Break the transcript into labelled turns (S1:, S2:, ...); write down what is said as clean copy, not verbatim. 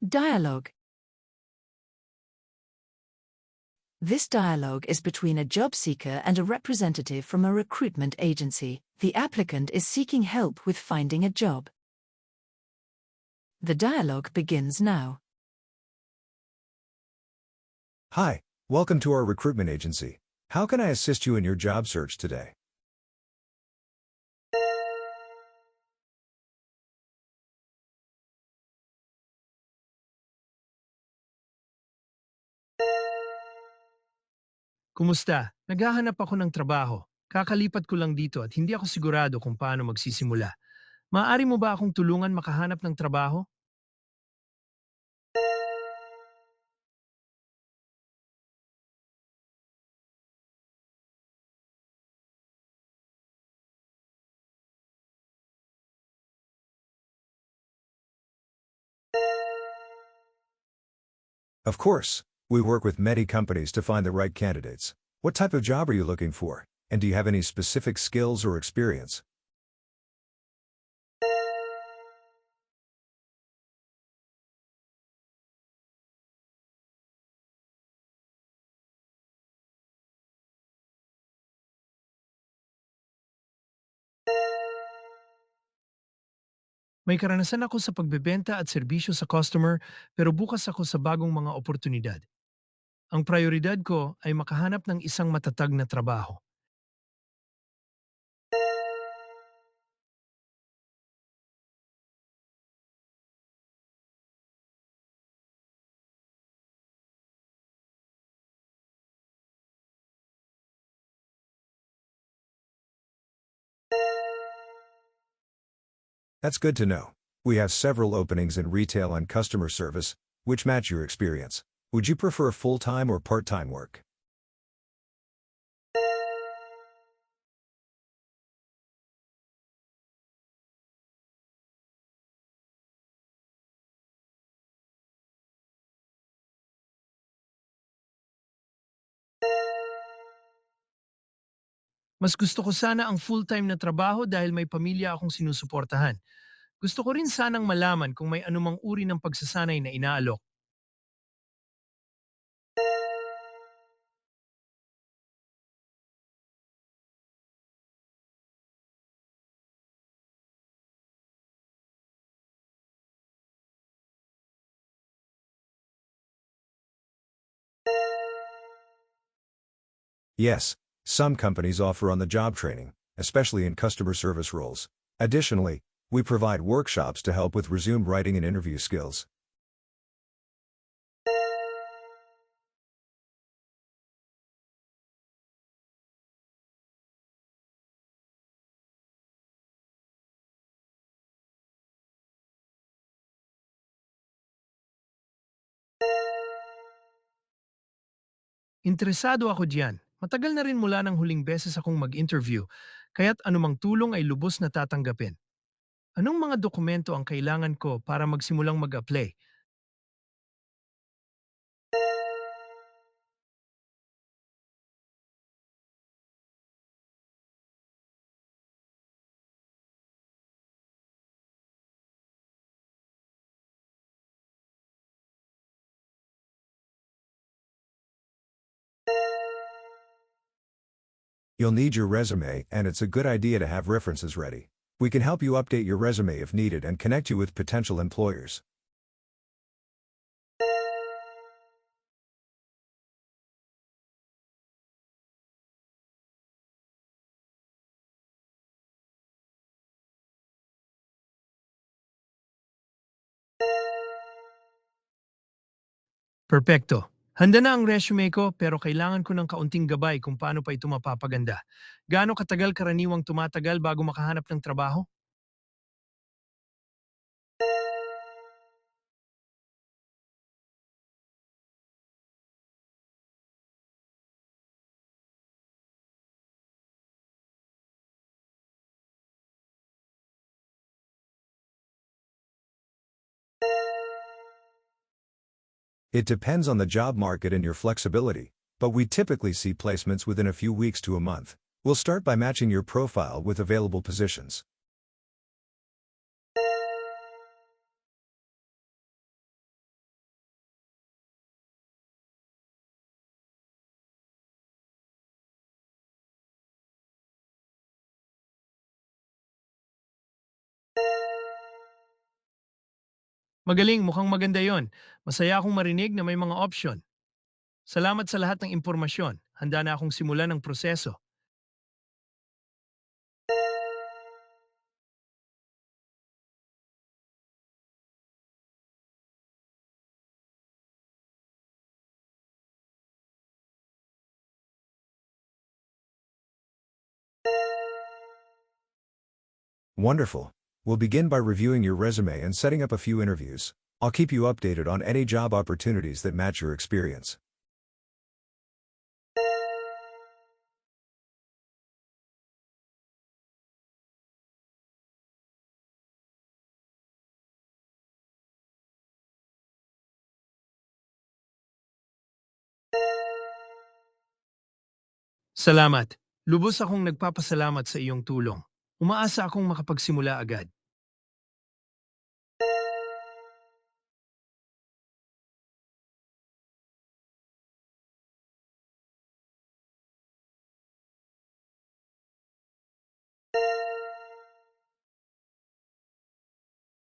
S1: Dialogue. This dialogue is between a job seeker and a representative from a recruitment agency. The applicant is seeking help with finding a job. The dialogue begins now.
S2: Hi, welcome to our recruitment agency. How can I assist you in your job search today?
S3: Kumusta? Naghahanap ako ng trabaho. Kakalipat ko lang dito at hindi ako sigurado kung paano magsisimula. Maaari mo ba akong tulungan makahanap ng trabaho?
S2: Of course, we work with many companies to find the right candidates. What type of job are you looking for? And do you have any specific skills or experience?
S3: May karanasan ako sa pagbebenta at serbisyo sa customer pero bukas ako sa bagong mga oportunidad. Ang prioridad ko ay makahanap ng isang matatag na trabaho.
S2: That's good to know. We have several openings in retail and customer service, which match your experience. Would you prefer full-time or part-time work?
S3: Mas gusto ko sana ang full-time na trabaho dahil may pamilya akong sinusuportahan. Gusto ko rin sanang malaman kung may anumang uri ng pagsasanay na inaalok.
S2: Yes, some companies offer on-the-job training, especially in customer service roles. Additionally, we provide workshops to help with resume writing and interview skills.
S3: Interesado ako diyan. Matagal na rin mula ng huling beses akong mag-interview, kaya't anumang tulong ay lubos na tatanggapin. Anong mga dokumento ang kailangan ko para magsimulang mag-apply?
S2: You'll need your resume, and it's a good idea to have references ready. We can help you update your resume if needed and connect you with potential employers.
S3: Perpekto. Handa na ang resume ko pero kailangan ko ng kaunting gabay kung paano pa ito mapapaganda. Gaano katagal karaniwang tumatagal bago makahanap ng trabaho?
S2: It depends on the job market and your flexibility, but we typically see placements within a few weeks to a month. We'll start by matching your profile with available positions.
S3: Magaling, mukhang maganda yon. Masaya akong marinig na may mga option. Salamat sa lahat ng impormasyon. Handa na akong simulan ang proseso.
S2: Wonderful. We'll begin by reviewing your resume and setting up a few interviews. I'll keep you updated on any job opportunities that match your experience.
S3: Salamat. Lubos akong nagpapasalamat sa iyong tulong. Umaasa akong makapagsimula agad.